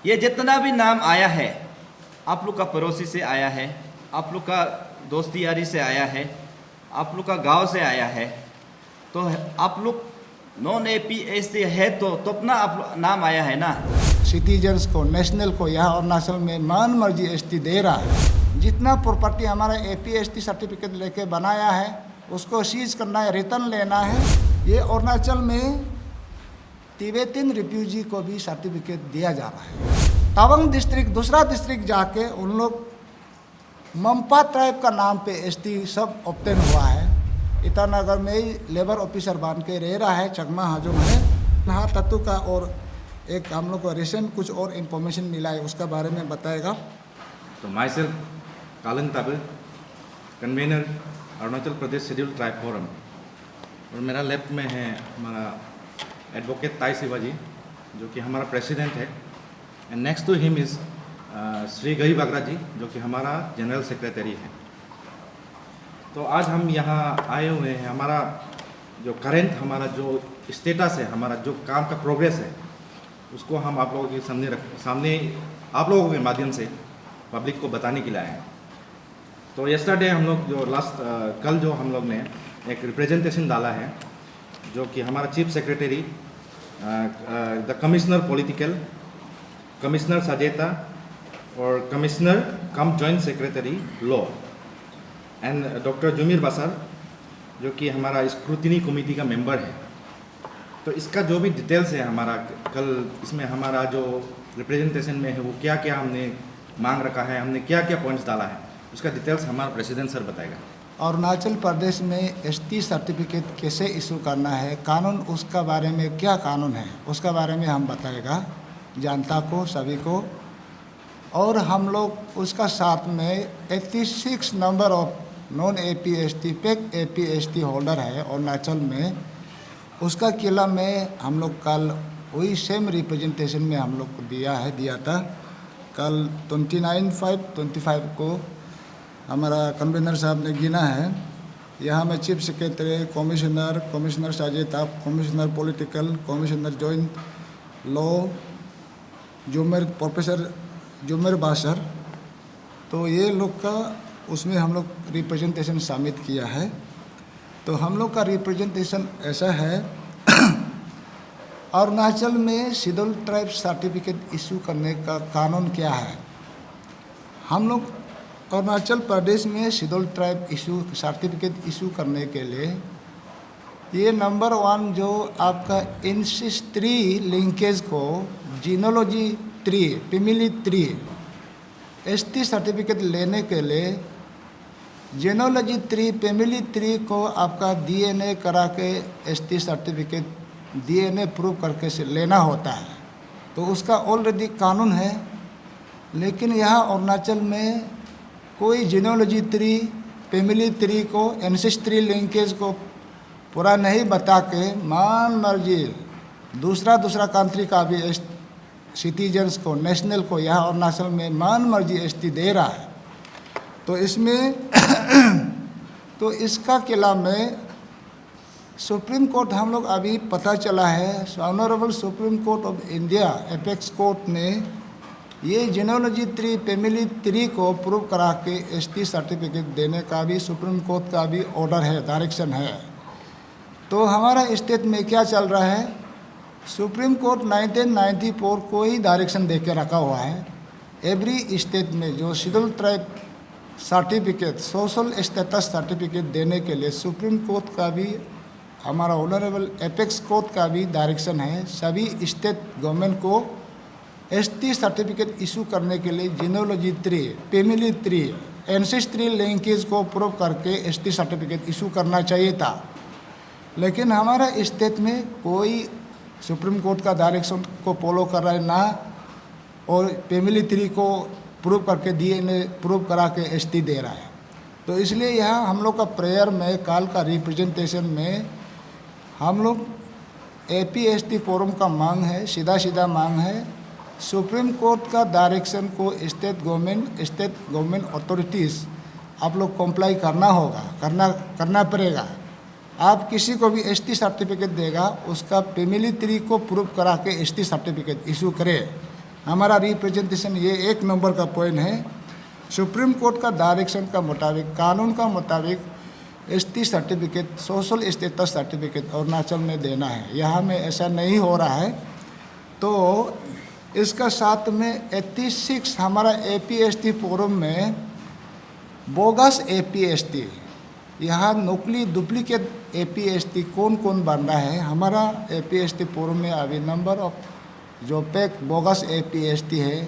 ये जितना भी नाम आया है, आप लोग का पड़ोसी से आया है, आप लोग का दोस्ती यारी से आया है, आप लोग का गांव से आया है, तो आप लोग नॉन APST है तो अपना आप नाम आया है ना। सिटीजन्स को, नेशनल को यहाँ अरुणाचल में मन मर्जी ST दे रहा है। जितना प्रॉपर्टी हमारा APST सर्टिफिकेट लेके बनाया है उसको सीज करना है, रिटर्न लेना है। ये अरुणाचल में तिब्बतियन रिफ्यूजी को भी सर्टिफिकेट दिया जा रहा है। तवांग डिस्ट्रिक्ट, दूसरा डिस्ट्रिक्ट जाके उन लोग मंपा ट्राइब का नाम पे ST सब ऑब्टेन हुआ है। ईटानगर में ही लेबर ऑफिसर बन के रह रहा है, चकमा हाजुम है। हाँ तत्व का और एक हम लोग को रिसेंट कुछ और इन्फॉर्मेशन मिला है, उसका बारे में बताएगा। तो माई सेल्फ कालंग ताबे, convener Arunachal Pradesh schedule tribe forum, और मेरा लेफ्ट में है हमारा एडवोकेट ताई शिवाजी जो कि हमारा प्रेसिडेंट है, and next to him is Shri गई बागरा जी जो कि हमारा जनरल सेक्रेटरी है। तो आज हम यहाँ आए हुए हैं, हमारा जो करेंट हमारा जो स्टेटस है, हमारा जो काम का प्रोग्रेस है, उसको हम आप लोगों के सामने आप लोगों के माध्यम से पब्लिक को बताने के लिए आए हैं। तो यस्टरडे हम लोग जो कल जो हम लोग ने एक रिप्रेजेंटेशन डाला है जो कि हमारा chief secretary, the commissioner political, commissioner सजेता और commissioner cum joint secretary law and doctor Jumir Basar जो कि हमारा स्क्रूटिनी कमेटी का मेंबर है। तो इसका जो भी डिटेल्स है हमारा कल इसमें हमारा जो रिप्रेजेंटेशन में है वो क्या क्या हमने मांग रखा है, हमने क्या क्या पॉइंट्स डाला है, उसका डिटेल्स हमारा प्रेसिडेंट सर बताएगा। अरुणाचल प्रदेश में ST सर्टिफिकेट कैसे इशू करना है, कानून उसका बारे में क्या कानून है उसका बारे में हम बताएगा जनता को, सभी को। और हम लोग उसका साथ में 86 number of non APST fake APST holder है अरुणाचल में, उसका किला में हम लोग कल वही सेम रिप्रेजेंटेशन में हम लोग को दिया था। कल 29/5/25 को हमारा कन्वीनर साहब ने गिना है। यहाँ में chief secretary, commissioner Sajid, commissioner political, commissioner joint law, professor Jumer Basar, तो ये लोग का उसमें हम लोग रिप्रेजेंटेशन शामिल किया है। तो हम लोग का रिप्रेजेंटेशन ऐसा है अरुणाचल में शेड्यूल ट्राइब सर्टिफिकेट इशू करने का कानून क्या है। हम लोग अरुणाचल प्रदेश में शेड्यूल ट्राइब सर्टिफिकेट इशू करने के लिए ये नंबर 1 जो आपका एंसेस्ट्री लिंकेज को जीनोलॉजी 3, फैमिली 3 ST सर्टिफिकेट लेने के लिए जीनोलॉजी 3, फैमिली 3 को आपका DNA करा के ST सर्टिफिकेट DNA प्रूव करके से लेना होता है। तो उसका ऑलरेडी कानून है, लेकिन यहाँ अरुणाचल में कोई जीनोलॉजी 3, फैमिली 3 को, एंसेस्ट्री लिंकेज को पूरा नहीं बता के मान मर्जी दूसरा कंट्री का भी सिटीजन्स को, नेशनल को यहाँ अरुणाचल में मान मर्जी ST दे रहा है। तो इसमें तो इसका किला में सुप्रीम कोर्ट हम लोग अभी पता चला है, honourable supreme court of India apex court ने ये जीनोलॉजी 3, फैमिली 3 को प्रूव करा के ST सर्टिफिकेट देने का भी सुप्रीम कोर्ट का भी ऑर्डर है, डायरेक्शन है। तो हमारा स्टेट में क्या चल रहा है, सुप्रीम कोर्ट 1994 को ही डायरेक्शन दे के रखा हुआ है। एवरी स्टेट में जो schedule tribe certificate, social status certificate देने के लिए सुप्रीम कोर्ट का भी, हमारा ऑनरेबल एपेक्स कोर्ट का भी डायरेक्शन है सभी स्टेट गवर्नमेंट को ST सर्टिफिकेट इशू करने के लिए जीनोलॉजी 3, फैमिली 3, एंसेस्ट्री लिंकेज को प्रूव करके ST सर्टिफिकेट इशू करना चाहिए था। लेकिन हमारा स्टेट में कोई सुप्रीम कोर्ट का डायरेक्शन को फॉलो कर रहा है ना, और फैमिली 3 को प्रूव करके DNA प्रूव करा के ST दे रहा है। तो इसलिए यहाँ हम लोग का प्रेयर में कल का रिप्रेजेंटेशन में हम लोग APST फोरम का मांग है, सीधा मांग है, सुप्रीम कोर्ट का डायरेक्शन को स्टेट गवर्नमेंट अथॉरिटीज़ आप लोग कंप्लाई करना होगा, करना पड़ेगा। आप किसी को भी ST सर्टिफिकेट देगा उसका फैमिली 3 को प्रूव करा के ST सर्टिफिकेट इशू करे। हमारा रिप्रेजेंटेशन ये 1 नंबर का पॉइंट है। सुप्रीम कोर्ट का डायरेक्शन का मुताबिक, कानून का मुताबिक ST certificate, social status certificate Arunachal में देना है। यहाँ में ऐसा नहीं हो रहा है। तो इसका साथ में 86 हमारा APST फोरम में बोगस APST, यहाँ नकली डुप्लीकेट APST कौन कौन बन रहा है, हमारा APST फोरम में अभी नंबर ऑफ जो पैक बोगस APST है,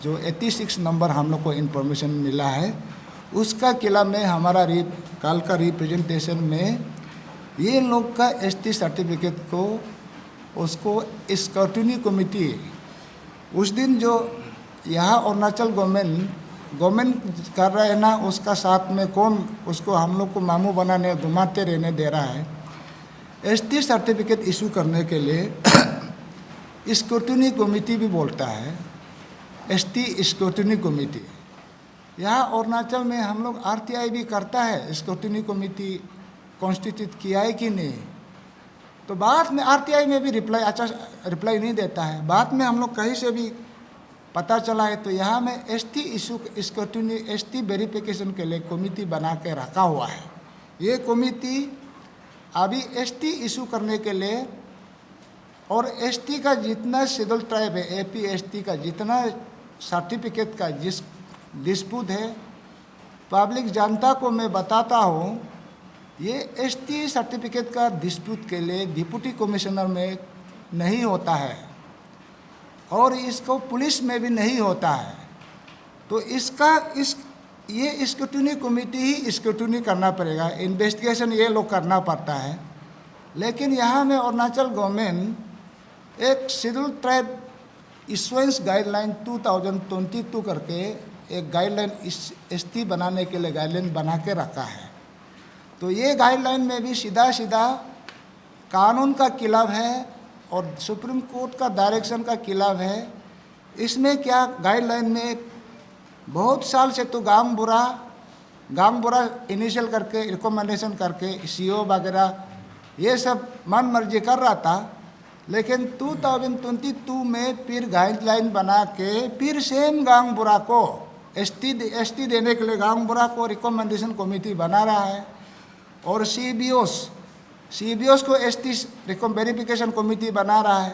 जो 86 नंबर हम लोग को इन्फॉर्मेशन मिला है, उसका किला में हमारा कल का रिप्रेजेंटेशन में ये लोग का ST सर्टिफिकेट को उसको स्क्रूटनी कमेटी उस दिन जो यहाँ अरुणाचल गवर्नमेंट कर रहा है ना, उसका साथ में कौन उसको हम लोग को मामू बनाने घुमाते रहने दे रहा है। ST सर्टिफिकेट इशू करने के लिए स्क्रूटनी कमेटी भी बोलता है, ST स्क्रूटनी कमेटी। यहाँ अरुणाचल में हम लोग RTI भी करता है, स्क्रूटनी कमेटी कॉन्स्टिट्यूट किया है कि नहीं। तो बाद में RTI में भी रिप्लाई नहीं देता है। बाद में हम लोग कहीं से भी पता चला है तो यहाँ में ST issue scrutiny ST verification के लिए कमेटी बना के रखा हुआ है। ये कमेटी अभी ST इशू करने के लिए और ST का जितना शेड्यूल ट्राइब है, APST का जितना सर्टिफिकेट का जिस डिस्प्यूट है, पब्लिक जनता को मैं बताता हूँ, ये ST सर्टिफिकेट का डिस्प्यूट के लिए डिप्टी कमिश्नर में नहीं होता है और इसको पुलिस में भी नहीं होता है। तो ये स्क्रूटनी कमेटी ही स्क्रूटनी करना पड़ेगा, इन्वेस्टिगेशन ये लोग करना पड़ता है। लेकिन यहाँ में अरुणाचल गवर्नमेंट एक शेड्यूल ट्राइब इशुएंस गाइडलाइन 2022 करके एक गाइडलाइन ST बनाने के लिए गाइडलाइन बना के रखा है। तो ये गाइडलाइन में भी सीधा कानून का खिलाफ है और सुप्रीम कोर्ट का डायरेक्शन का खिलाफ है। इसमें क्या गाइडलाइन में बहुत साल से तो गांव बुरा इनिशियल करके रिकमेंडेशन करके CO वगैरह ये सब मन मर्जी कर रहा था। लेकिन 2022 में फिर गाइडलाइन बना के फिर सेम गांव बुरा को ST देने के लिए गांव बुरा को रिकमेंडेशन कमेटी बना रहा है और CBOs को ST वेरिफिकेशन कमेटी बना रहा है।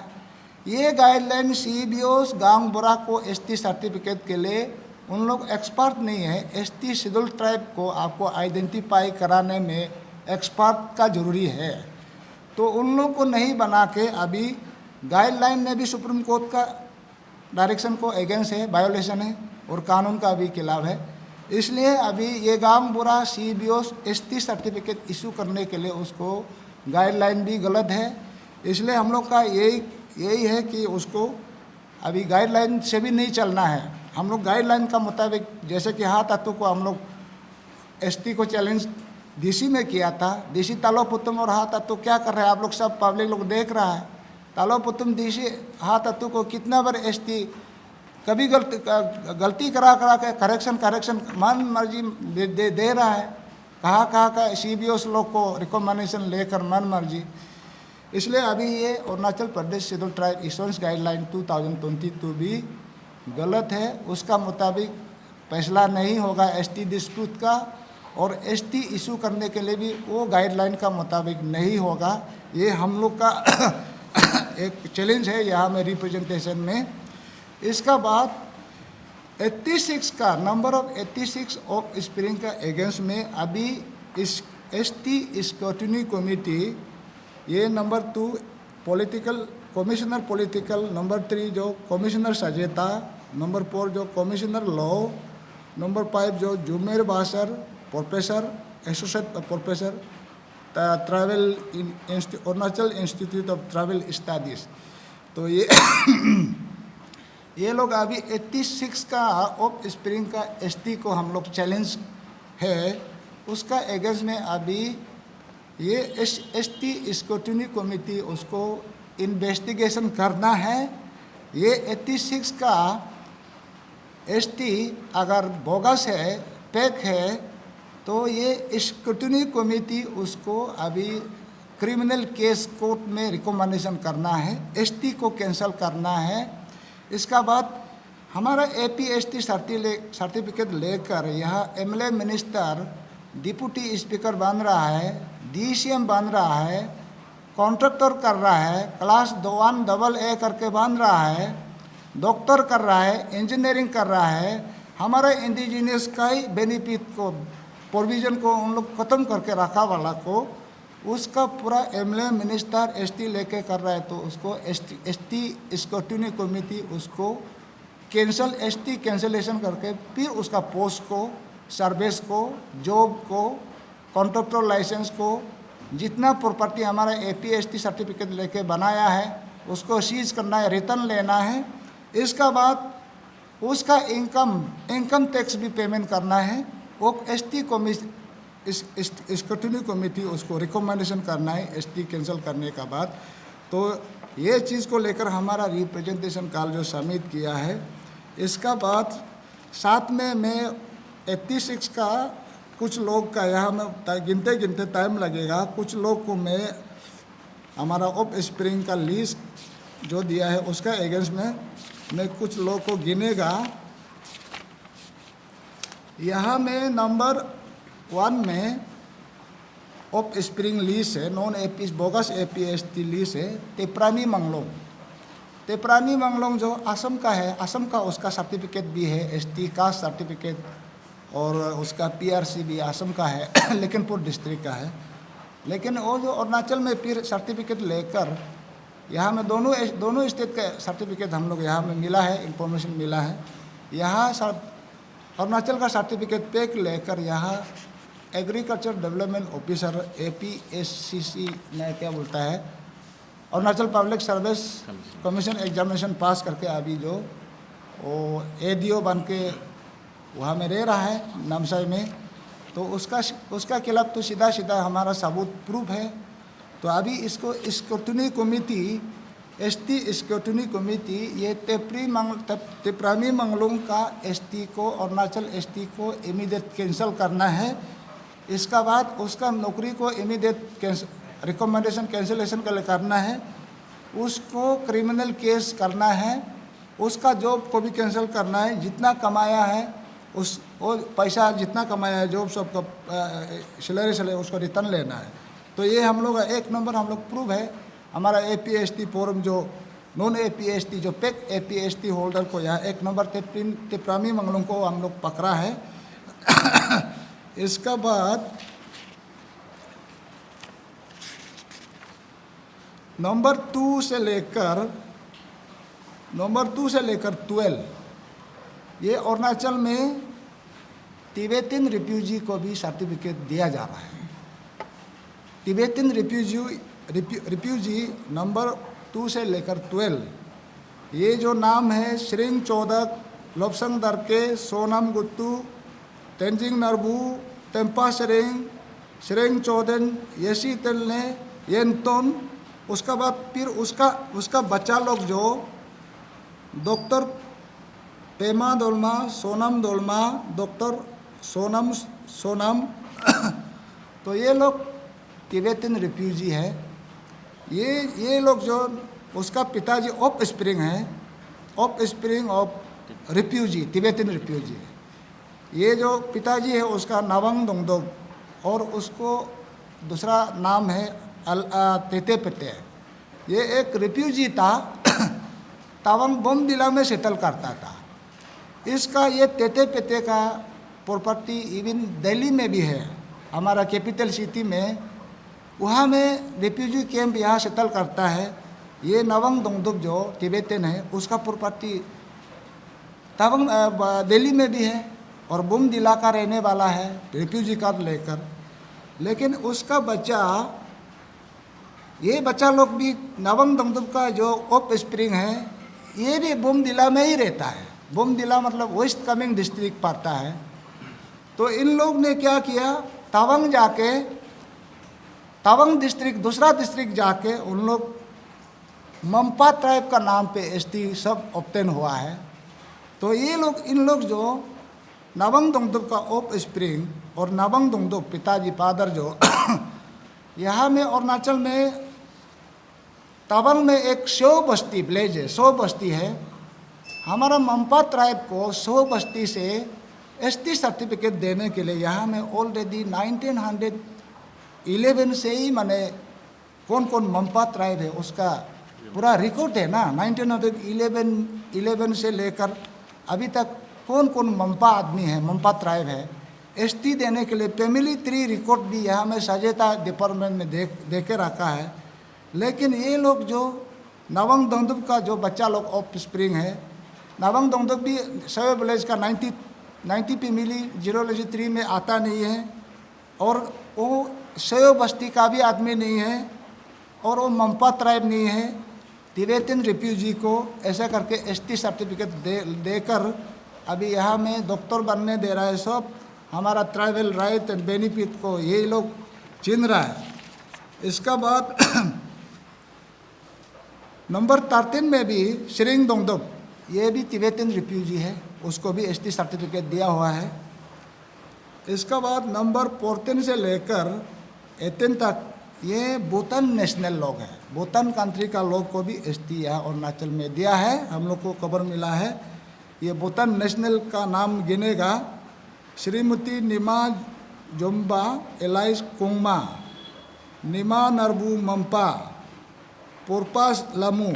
ये गाइडलाइन CBOs गांव बुरा को ST सर्टिफिकेट के लिए उन लोग एक्सपर्ट नहीं है। ST शेड्यूल ट्राइब को आपको आइडेंटिफाई कराने में एक्सपर्ट का ज़रूरी है। तो उन लोग को नहीं बना के अभी गाइडलाइन में भी सुप्रीम कोर्ट का डायरेक्शन को अगेंस्ट है, वायोलेशन है और कानून का भी खिलाफ है। इसलिए अभी ये गांव बुरा CBOs ST सर्टिफिकेट इशू करने के लिए उसको गाइडलाइन भी गलत है। इसलिए हम लोग का यही है कि उसको अभी गाइडलाइन से भी नहीं चलना है। हम लोग गाइडलाइन का मुताबिक, जैसे कि हाथ हाथों को हम लोग ST को चैलेंज DC में किया था। DC तालो पुतुम और हाथ हाथों क्या कर रहे हैं आप लोग सब पब्लिक लोग देख रहा है। तालो पुतुम DC हाथ हाथों को कितना बार ST कभी गलती करा के करेक्शन मन मर्जी दे रहा है। कहाँ का CBOs लोग को रिकमेंडेशन लेकर मन मर्जी। इसलिए अभी ये Arunachal Pradesh schedule tribe issuance guideline 2022 भी गलत है। उसका मुताबिक फैसला नहीं होगा ST डिस्प्यूट का और ST इशू करने के लिए भी वो गाइडलाइन का मुताबिक नहीं होगा। ये हम लोग का एक चैलेंज है यहाँ में रिप्रेजेंटेशन में। इसका बाद 86 का नंबर ऑफ 86 ऑफ स्प्रिंग का अगेंस्ट में अभी इस ST स्क्रूटनी कमेटी ये नंबर 2 कमिश्नर पॉलिटिकल, नंबर 3 जो कमिश्नर सजेता, नंबर 4 जो कमिश्नर लॉ, नंबर 5 जो Jumer Basar professor associate professor travel Arunachal institute of travel studies. तो ये लोग अभी 86 का ऑफ स्प्रिंग का ST को हम लोग चैलेंज है, उसका एगेंस्ट में अभी ये ST स्क्रूटनी कमेटी उसको इन्वेस्टिगेशन करना है। ये 86 का ST अगर बोगस है, फेक है, तो ये स्क्रूटनी कमेटी उसको अभी क्रिमिनल केस कोर्ट में रिकमेंडेशन करना है, ST को कैंसिल करना है। इसका बाद हमारा APST सर्टिफिकेट लेकर यहाँ MLA मिनिस्टर, डिप्टी स्पीकर बन रहा है, DCM बन रहा है, कॉन्ट्रैक्टर कर रहा है, क्लास 1 AA करके बन रहा है, डॉक्टर कर रहा है, इंजीनियरिंग कर रहा है। हमारे इंडिजीनियस का ही बेनिफिट को, प्रोविज़न को उन लोग ख़त्म करके रखा वाला को, उसका पूरा MLA मिनिस्टर ST लेके कर रहा है, तो उसको ST स्क्रूटिनी कमेटी उसको कैंसल, ST कैंसलेशन करके फिर उसका पोस्ट को, सर्विस को, जॉब को, कॉन्ट्रैक्टर लाइसेंस को, जितना प्रॉपर्टी हमारा APST सर्टिफिकेट लेके बनाया है उसको सीज करना है, रिटर्न लेना है। इसका बाद उसका इनकम टैक्स भी पेमेंट करना है। वो ST स्क्रूटिनी कमेटी उसको रिकमेंडेशन करना है ST कैंसिल करने का बाद। तो ये चीज़ को लेकर हमारा रिप्रेजेंटेशन कॉल जो सबमिट किया है, इसका बाद साथ में मैं 86 का कुछ लोग का यहाँ में गिनते टाइम लगेगा। कुछ लोग को हमारा ऑफ स्प्रिंग का लिस्ट जो दिया है उसका एगेंस्ट में मैं कुछ लोग को गिनेगा। यहाँ में नंबर 1 में ऑफ स्प्रिंग लीज है, नॉन बोगस APST लीज है टेपरानी मंगलोंग जो असम का है, असम का उसका सर्टिफिकेट भी है, ST का सर्टिफिकेट, और उसका PRC भी असम का है लखनपुर डिस्ट्रिक्ट का है। लेकिन वो जो अरुणाचल में फिर सर्टिफिकेट लेकर यहाँ में दोनों स्टेट का सर्टिफिकेट हम लोग यहाँ में मिला है, इंफॉर्मेशन मिला है। यहाँ अरुणाचल का सर्टिफिकेट पैक लेकर यहाँ एग्रीकल्चर डेवलपमेंट ऑफिसर APSCC में क्या बोलता है, Arunachal public service commission examination पास करके अभी जो वो ADO बन के वहाँ में रह रहा है नामसाई में, तो उसका खिलाफ तो सीधा हमारा सबूत प्रूफ है। तो अभी इसको scrutiny committee, ST scrutiny committee ये टेपरानी मंगलोंग का ST को, अरुणाचल ST को इमीडिएट कैंसिल करना है। इसका बाद उसका नौकरी को इमीडिएट रिकमेंडेशन कैंसिलेशन के लिए करना है, उसको क्रिमिनल केस करना है, उसका जॉब को भी कैंसिल करना है। जितना कमाया है वो पैसा जितना कमाया है जॉब सब का सैलरी उसको रिटर्न लेना है। तो ये हम लोग 1 नंबर हम लोग प्रूव है। हमारा APST फोरम जो नॉन APST जो पैक APST होल्डर को यहाँ 1 नंबर टेपरानी मंगलों को हम लोग पकड़ा है। इसका बाद नंबर 2 से लेकर 12 ये अरुणाचल में तिब्बतियन रिफ्यूजी को भी सर्टिफिकेट दिया जा रहा है। तिब्बतियन रिफ्यूजी नंबर 2 से लेकर 12 ये जो नाम है श्रिंग चौदक, लोपसंग दरके, सोनम गुट्टू, तेंजिंग नरबू, टेम्पा श्रिंग चौदन, येसी तेलने, येनतोन। उसका बाद फिर उसका बच्चा लोग जो डॉक्टर पेमा दोलमा, सोनम दोलमा, डॉक्टर सोनम तो ये लोग तिब्बतियन रिफ्यूजी है। ये लोग जो उसका पिताजी ऑफ स्प्रिंग है, of spring of refugee, Tibetan refugee है। ये जो पिताजी है उसका नावंग दोंगदोग और उसको दूसरा नाम है तेते पेते। ये एक रिफ्यूजी था, तावंग बोमडिला में सेटल करता था। इसका ये तेते पेते का प्रॉपर्टी इवन दिल्ली में भी है, हमारा कैपिटल सिटी में, वहाँ में रिफ्यूजी कैंप यहाँ सेटल करता है। ये नवंग दोंगदुक जो तिब्बतियन है उसका प्रॉपर्टी तावंग दिल्ली में भी है और बोमडिला का रहने वाला है रिफ्यूजी कार्ड लेकर। लेकिन उसका ये बच्चा लोग भी नवंग दोंगदुक का जो ऑफ स्प्रिंग है ये भी बोमडिला में ही रहता है। बोमडिला मतलब वेस्ट कामेंग डिस्ट्रिक्ट पड़ता है। तो इन लोग ने क्या किया, तावंग डिस्ट्रिक्ट दूसरा डिस्ट्रिक्ट जाके उन लोग मंपा ट्राइब का नाम पे ST सब ऑब्टेन हुआ है। तो ये लोग इन लोग जो नवंग दोंगदुक का ऑफ स्प्रिंग और नवंग दोंगदुक पिताजी फादर जो यहाँ में अरुणाचल में तावंग में एक शो बस्ती विलेज है, शो बस्ती है, हमारा मंपा ट्राइब को 100 बस्ती से एसटी सर्टिफिकेट देने के लिए यहाँ में ऑलरेडी 1911 से ही माने कौन कौन मंपा ट्राइब है उसका पूरा रिकॉर्ड है ना। 1911 से लेकर अभी तक कौन कौन मंपा आदमी है, मंपा ट्राइब है, एसटी देने के लिए फैमिली ट्री रिकॉर्ड भी यहाँ में सहायता डिपार्टमेंट में दे के रखा है। लेकिन ये लोग जो नवंग दोंदुप का जो बच्चा लोग ऑफ स्प्रिंग है, नवंग दोंदुप भी सवे विलेज का 90 फैमिली जीरोलॉजी 3 में आता नहीं है, और वो सवे बस्ती का भी आदमी नहीं है, और वो मंपा ट्राइब नहीं है। तिब्बतन रिफ्यूजी को ऐसा करके एसटी सर्टिफिकेट देकर अभी यहाँ में डॉक्टर बनने दे रहा है। सब हमारा ट्राइबल राइट एंड बेनिफिट को यही लोग छीन रहा है। इसका बाद नंबर 13 में भी श्रिंग दोंगदुप, ये भी तिब्बतन रिफ्यूजी है, उसको भी एसटी सर्टिफिकेट दिया हुआ है। इसका बाद नंबर 14 से लेकर 18 तक ये भूटान नेशनल लोग हैं, भूटान कंट्री का लोग को भी एसटी यहाँ अरुणाचल में दिया है। हम लोग को खबर मिला है। ये भूटान नेशनल का नाम गिनेगा श्रीमती निमा जोम्बा एलाइस कुंगमा, निमा नरबू मम्पा, पुरपास लमू,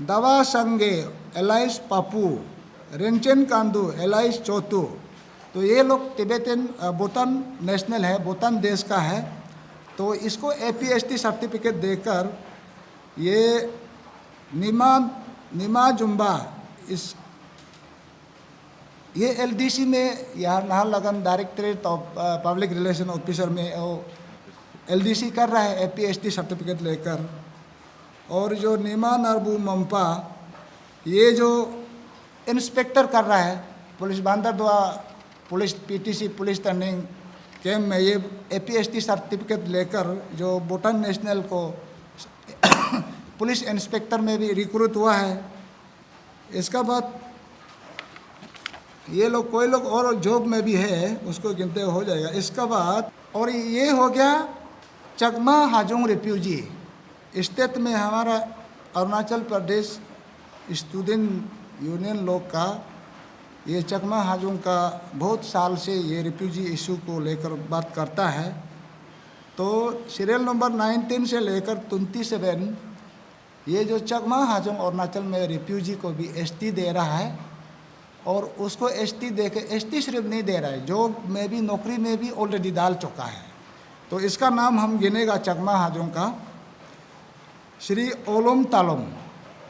दवा संगे एलाइस पापू, रेंचन कांदू एलाइस चोतू। तो ये लोग तिब्बतन भूटान नेशनल है, भूटान देश का है। तो इसको एपीएसटी सर्टिफिकेट देकर ये निमा जुम्बा ये एलडीसी में यहाँ Naharlagun directorate of public relation officer में एलडीसी कर रहा है एपीएसटी सर्टिफिकेट लेकर। और जो निमा नरबू मम्पा ये जो इंस्पेक्टर कर रहा है police Banderdewa police PTC police training camp में, ये एपीएसटी सर्टिफिकेट लेकर जो भूटान नेशनल को पुलिस इंस्पेक्टर में भी रिक्रूट हुआ है। इसका बाद ये लोग कोई लोग और जॉब में भी है, उसको गिनते हो जाएगा। इसका बाद और ये हो गया चकमा हाजोंग रिफ्यूजी स्टेट में हमारा अरुणाचल प्रदेश स्टूडेंट यूनियन लोग का ये चकमा हाजोंग का बहुत साल से ये रिफ्यूजी इशू को लेकर बात करता है। तो सीरियल नंबर 19 से लेकर 27 ये जो चकमा हाजोंग अरुणाचल में रिफ्यूजी को भी एसटी दे रहा है, और उसको एसटी दे के एसटी सिर्फ नहीं दे रहा है, जॉब में भी नौकरी में भी ऑलरेडी डाल चुका है। तो इसका नाम हम गिनेगा चकमा हाजोंग का श्री ओलम तालम।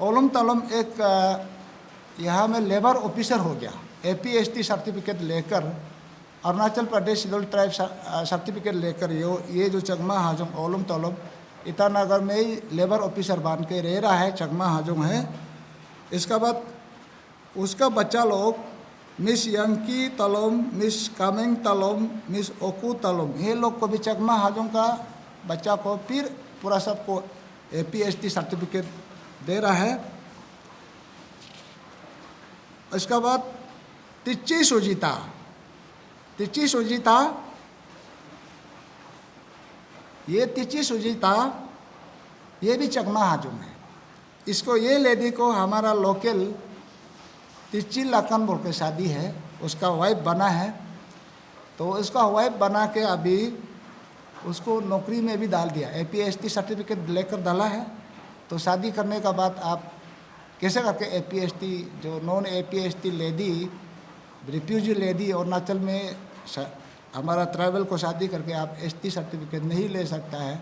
ओलम तालम एक यहाँ में लेबर ऑफिसर हो गया, एपीएसटी सर्टिफिकेट लेकर Arunachal Pradesh scheduled tribe certificate लेकर ये जो चकमा हाजोंग ओलम तालम ईटानगर में ही लेबर ऑफिसर बन के रह रहा है, चकमा हाजोंग है। इसका बाद उसका बच्चा लोग miss Yanki Talom, miss Kameng Talom, miss Oku Talom, ये लोग को भी चकमा हाजोंग का बच्चा को फिर पूरा सबको एपीएसटी सर्टिफिकेट दे रहा है। इसका बाद तिच्ची सुजीता, तिच्ची सुजीता ये भी चकमा हाजोंग है। इसको ये लेडी को हमारा लोकल तिच्ची लखन बोल के शादी है, उसका वाइफ बना है। तो उसका वाइफ बना के अभी उसको नौकरी में भी डाल दिया, एपीएसटी सर्टिफिकेट लेकर डाला है। तो शादी करने का बाद आप कैसे करके एपीएसटी जो non APST lady refugee lady Arunachal में हमारा ट्राइबल को शादी करके आप एसटी सर्टिफिकेट नहीं ले सकता है,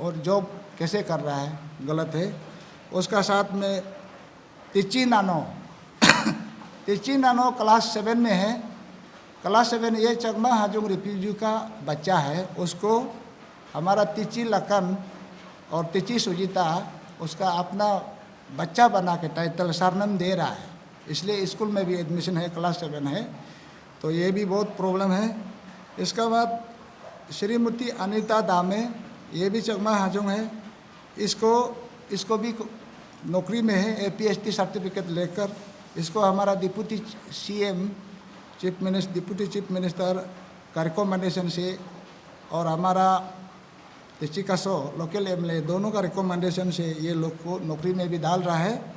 और जॉब कैसे कर रहा है, गलत है। उसका साथ में तिच्ची नानो तिच्ची नानो क्लास 7 में है। क्लास 7 ये चकमा हाजोंग रिफ्यूजी का बच्चा है, उसको हमारा तिच्ची लखन और तिच्ची सुजीता उसका अपना बच्चा बना के टाइटल सरनेम दे रहा है, इसलिए स्कूल में भी एडमिशन है, क्लास 7 है। तो ये भी बहुत प्रॉब्लम है। इसका बाद श्रीमती अनीता दामे, ये भी चकमा हाजोंग है, इसको भी नौकरी में है एपीएसटी सर्टिफिकेट लेकर। इसको हमारा deputy CM deputy chief minister का रिकमेंडेशन से और हमारा तिच्चिकासो लोकल एमएलए दोनों का रिकमेंडेशन से ये लोग को नौकरी में भी डाल रहा है।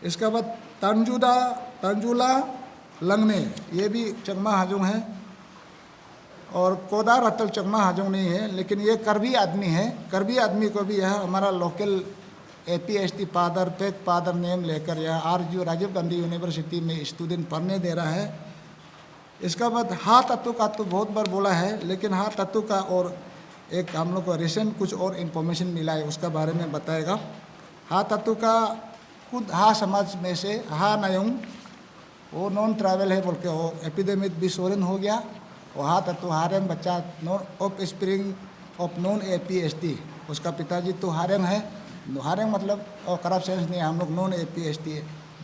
इसका बाद तंजुला लंगने, ये भी चकमा हाजोंग है। और कोदा रतल चकमा हाजोंग नहीं है, लेकिन ये करबी आदमी है। करबी आदमी को भी यह हमारा local APST father pack father name लेकर यह RGU राजीव गांधी यूनिवर्सिटी में स्टूडेंट पढ़ने दे रहा है। इसका बाद हा तत्व का तो बहुत बार बोला है, लेकिन हा तत्व का और एक हम लोग को रिसेंट कुछ और इन्फॉर्मेशन मिला है, उसका बारे में बताएगा। हा तत्व का खुद हा समाज में से हा नयोंग वो नॉन ट्रैवल है बोल के वो एपिडेमिक भी सोरेन हो गया। और हा तत्व हारेंग बच्चा none of spring of non APST, उसका पिताजी तो हारेंग है। हारेंग मतलब खराब सेंस नहीं, हम लोग नॉन APST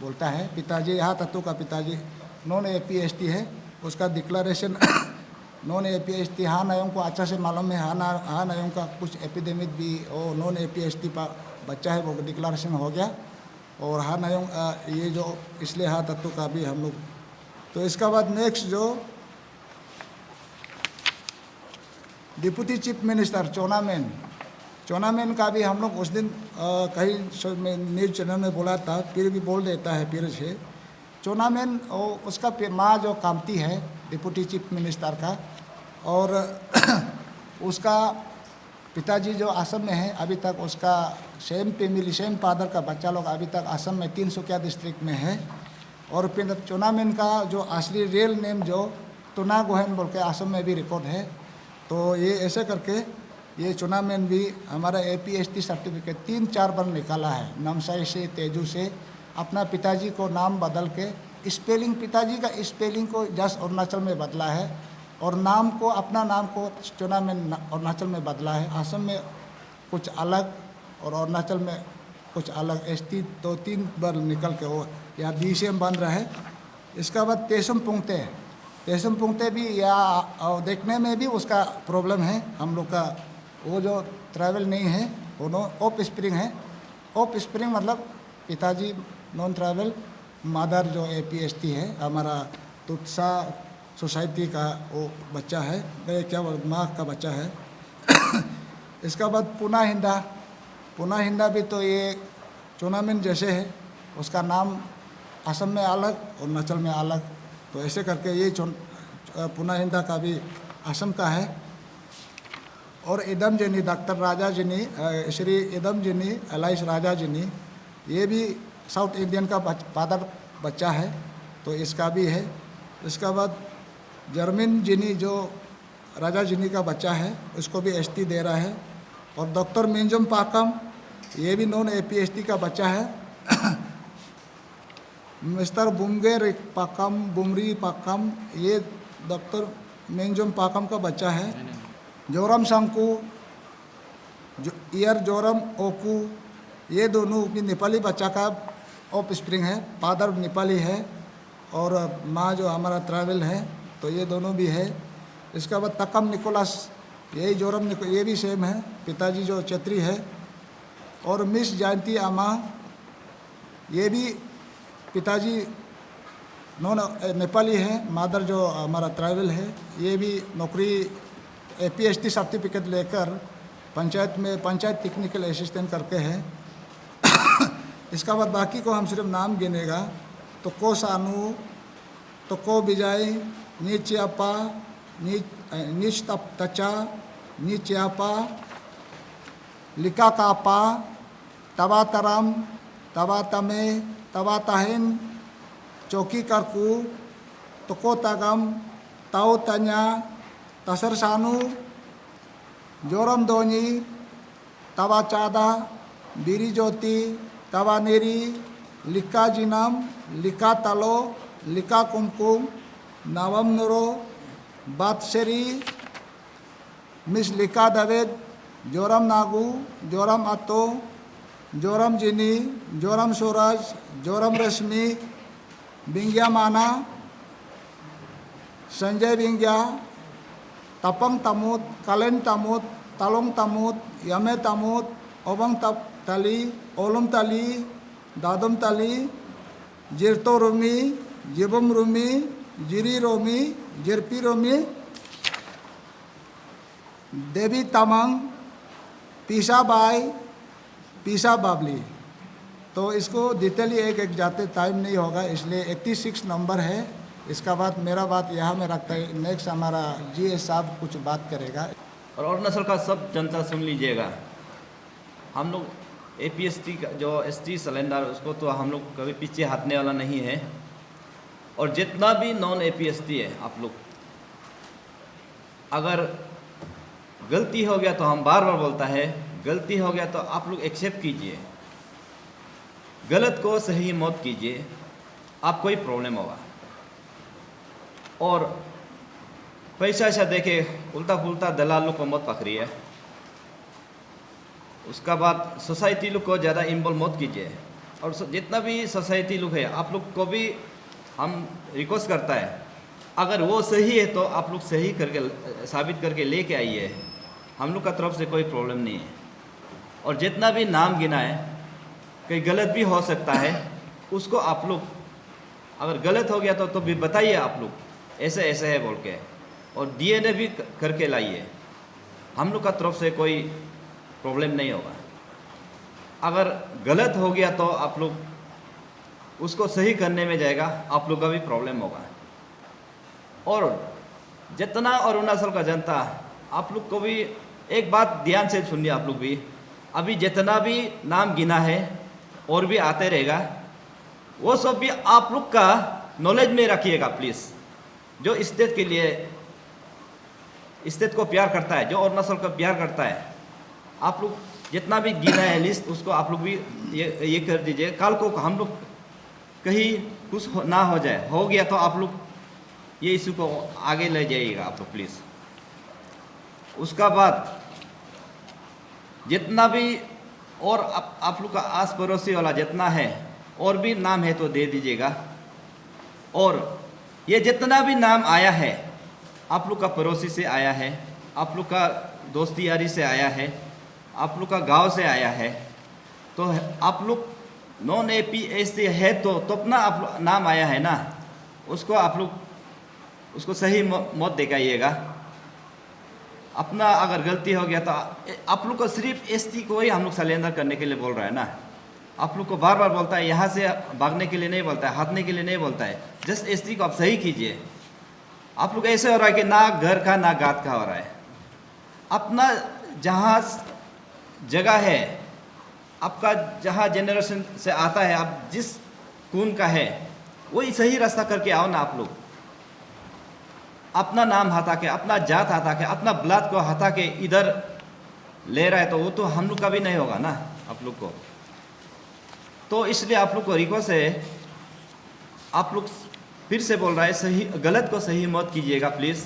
बोलता है। पिताजी हा तत्व का पिताजी नॉन APST है, उसका डिक्लेरेशन नॉन APST हा नयोंग को अच्छा से मालूम है। हा नयोंग का कुछ एपिडेमिक भी और नॉन APST बच्चा है, वो डिक्लेरेशन हो गया। और हा नयोंग ये जो इसलिए हा तत्व का भी हम लोग। तो इसका बाद नेक्स्ट जो डिप्टी चीफ मिनिस्टर चोनामेन का भी हम लोग उस दिन कहीं न्यूज़ चैनल में बोला था, फिर भी बोल देता है फिर से। चोनामेन उसका माँ जो कामती है डिप्टी चीफ मिनिस्टर का, और उसका पिताजी जो असम में है अभी तक, उसका सेम फैमिली सेम फादर का बच्चा लोग अभी तक असम में तिनसुकिया डिस्ट्रिक्ट में है। और फिर चोनामेन का जो असली रियल नेम जो टुना गोहेन बोल के असम में भी रिकॉर्ड है। तो ये ऐसे करके ये चोनामेन भी हमारा APST सर्टिफिकेट 3-4 बार निकाला है। नामसाई से तेजू से अपना पिताजी को नाम बदल के स्पेलिंग, पिताजी का स्पेलिंग को जस्ट अरुणाचल में बदला है, और नाम को अपना नाम को चोनामेन अरुणाचल में बदला है। असम में कुछ अलग और अरुणाचल में कुछ अलग, ST 2-3 बार निकल के वो या DCM बन रहा है। इसका बाद तेसम पुंगते भी या देखने में भी उसका प्रॉब्लम है। हम लोग का वो जो ट्रैवल नहीं है, वो ऑफ स्प्रिंग है। ऑफ स्प्रिंग मतलब पिताजी नॉन ट्रैवल, मदर जो APST है, हमारा तुत्सा सोसाइटी का वो बच्चा है, क्या माँ का बच्चा है। इसका बाद पुना हिंदा भी तो ये चोनामेन जैसे है, उसका नाम असम में अलग और अरुणाचल में अलग। तो ऐसे करके ये पुना हिंदा का भी असम का है। और इदम जिनी डॉक्टर राजा जिनी, श्री इदम जिनी एलाइस राजा जिनी, ये भी साउथ इंडियन का फादर बच्चा है, तो इसका भी है। इसका बाद जर्मिन जिनी जो राजा जिनी का बच्चा है, उसको भी ST दे रहा है। और डॉक्टर मिंजम पाकम, ये भी नॉन APST का बच्चा है। मिस्टर बुमरी पाकम, ये डॉक्टर मिंजम पाकम का बच्चा है। जोरम संकू, जोरम ओकू, ये दोनों भी नेपाली बच्चा का ऑफ स्प्रिंग है। फादर नेपाली है और माँ जो हमारा ट्रैवल है, तो ये दोनों भी है। इसके बाद तकम निकोलस, यही जोरम ये भी सेम है, पिताजी जो क्षेत्री है। और मिस जयंती आमा, ये भी पिताजी नॉन नेपाली है, मदर जो हमारा ट्राइबल है। ये भी नौकरी APST सर्टिफिकेट लेकर पंचायत टेक्निकल असिस्टेंट करके है। इसका बाद बाकी को हम सिर्फ नाम गिनेगा तो को सानू, तो को बिजाई, नी चियापा, नीच तचा, नी चियापा, लिका कापा, तवा तरम, तवा तमे, तवा ताहिन, चौकी करकू, तको तगम, ताओ तन्या, तसर सानू, जोरम दोनी, तवा चादा, बीरी ज्योति, तवा नेरी, लिका जिनम, लिका तलो, लिका कुमकुम, नवम नुरो, बातशरी, मिस लिका दवेद, जोरम नागू, जोरम अतो, जोरम जिनी, जोरम सूरज, जोरम रश्मि, बिंग्या माना, संजय बिंग्या, तपंग तमुत, कलेन तमुत, तलोंग तमुत, यमे तमुत, ओबंग तली, ओलम तली, दादम तली, जिरतो रोमी, जिबम रोमी, जिरी रोमी, जिरपी रोमी, देवी तमंग, पीसा बाई, पीसा बाबली। तो इसको डिटेली एक एक जाते टाइम नहीं होगा, इसलिए 86 नंबर है। इसका बाद मेरा बात यहाँ में रखता है, नेक्स्ट हमारा GS साहब कुछ बात करेगा। और अरुणाचल का सब जनता सुन लीजिएगा, हम लोग APST का जो ST सिलेंडर उसको तो हम लोग कभी पीछे हटने वाला नहीं है। और जितना भी नॉन APST है, आप लोग अगर गलती हो गया तो हम बार बार बोलता है, गलती हो गया तो आप लोग एक्सेप्ट कीजिए, गलत को सही मत कीजिए, आपको ही प्रॉब्लम होगा। और पैसा ऐसा देके उल्टा पुल्टा दलालों को मत पकड़िए। उसका बाद सोसाइटी लोग को ज़्यादा इन्वॉल्व मत कीजिए। और जितना भी सोसाइटी लोग है, आप लोग को भी हम रिक्वेस्ट करता है, अगर वो सही है तो आप लोग सही करके साबित करके लेके आइए, हम लोग का तरफ से कोई प्रॉब्लम नहीं है। और जितना भी नाम गिना है, कहीं गलत भी हो सकता है, उसको आप लोग अगर गलत हो गया तो भी बताइए, आप लोग ऐसे ऐसे है बोल के, और DNA भी करके लाइए, हम लोग का तरफ से कोई प्रॉब्लम नहीं होगा। अगर गलत हो गया तो आप लोग उसको सही करने में जाएगा, आप लोग का भी प्रॉब्लम होगा। और जितना अरुणाचल का जनता, आप लोग को भी एक बात ध्यान से सुनिए, आप लोग भी अभी जितना भी नाम गिना है और भी आते रहेगा, वो सब भी आप लोग का नॉलेज में रखिएगा प्लीज़। जो स्टेट के लिए, स्टेट को प्यार करता है, जो अरुणाचल को प्यार करता है, आप लोग जितना भी गिना है लिस्ट, उसको आप लोग भी ये कर दीजिए। कल को हम लोग कहीं कुछ ना हो जाए, हो गया तो आप लोग ये इशू को आगे ले जाइएगा आप लोग प्लीज़। उसका बाद जितना भी और आप लोग का आस पड़ोसी वाला जितना है और भी नाम है तो दे दीजिएगा। और ये जितना भी नाम आया है, आप लोग का पड़ोसी से आया है, आप लोग का दोस्ती यारी से आया है, आप लोग का गांव से आया है, तो आप लोग नॉन APST है तो अपना आप नाम आया है ना, उसको आप लोग उसको सही मत दिखाइएगा। अपना अगर गलती हो गया तो आप लोग को सिर्फ ST को ही हम लोग सिलेंडर करने के लिए बोल रहा है ना। आप लोग को बार बार बोलता है, यहाँ से भागने के लिए नहीं बोलता है, हटने के लिए नहीं बोलता है, जस्ट ST को आप सही कीजिए। आप लोग ऐसे हो रहा है कि ना घर का ना गात का हो रहा है। अपना जहाँ जगह है, आपका जहाँ जनरेशन से आता है, आप जिस खून का है वही सही रास्ता करके आओ ना। आप लोग अपना नाम हटा के, अपना जात हटा के, अपना ब्लड को हटा के इधर ले रहा है तो वो तो हम लोग का भी नहीं होगा ना आप लोग को। तो इसलिए आप लोग को रिक्वेस्ट है, आप लोग फिर से बोल रहा है, सही गलत को सही मत कीजिएगा प्लीज़।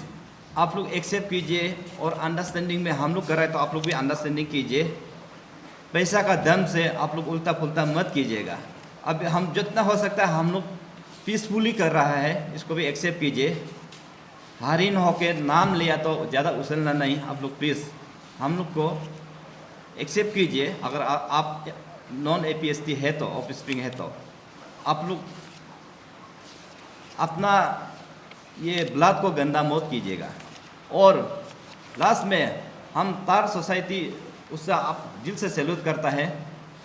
आप लोग एक्सेप्ट कीजिए और अंडरस्टैंडिंग में हम लोग कर रहे हैं तो आप लोग भी अंडरस्टैंडिंग कीजिए। पैसा का दम से आप लोग उल्टा पुल्टा मत कीजिएगा। अब हम जितना हो सकता है हम लोग पीसफुली कर रहा है, इसको भी एक्सेप्ट कीजिए। हारिन होके नाम लिया तो ज़्यादा उछलना नहीं, आप लोग प्लीज़ हम लोग को एक्सेप्ट कीजिए। अगर आप नॉन APST है तो, ऑफ स्प्रिंग है तो आप लोग अपना ये ब्लड को गंदा मत कीजिएगा। और लास्ट में हम तार सोसाइटी, उससे आप दिल से सैल्यूट करता है।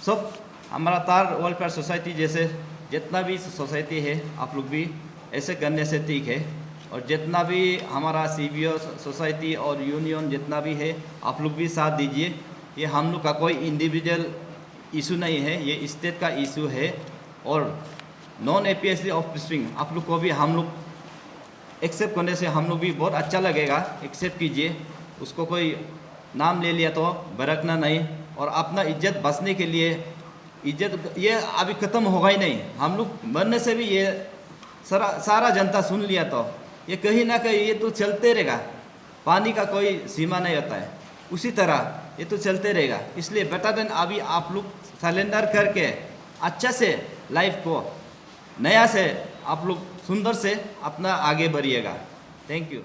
सब हमारा तार वेलफेयर सोसाइटी जैसे जितना भी सोसाइटी है, आप लोग भी ऐसे करने से ठीक है। और जितना भी हमारा CBO सोसाइटी और यूनियन जितना भी है, आप लोग भी साथ दीजिए। ये हम लोग का कोई इंडिविजुअल इशू नहीं है, ये स्टेट का इशू है। और नॉन APST ऑफ स्प्रिंग आप लोग को भी हम लोग एक्सेप्ट करने से हम लोग भी बहुत अच्छा लगेगा। एक्सेप्ट कीजिए, उसको कोई नाम ले लिया तो बरकना नहीं। और अपना इज्जत बचने के लिए, इज्जत ये अभी ख़त्म होगा ही नहीं, हम लोग मरने से भी ये सारा जनता सुन लिया तो ये कहीं ना कहीं ये तो चलते रहेगा। पानी का कोई सीमा नहीं होता है, उसी तरह ये तो चलते रहेगा। इसलिए बेटर देन अभी आप लोग सरेंडर करके अच्छा से लाइफ को नया से आप लोग सुंदर से अपना आगे बढ़िएगा। Thank you.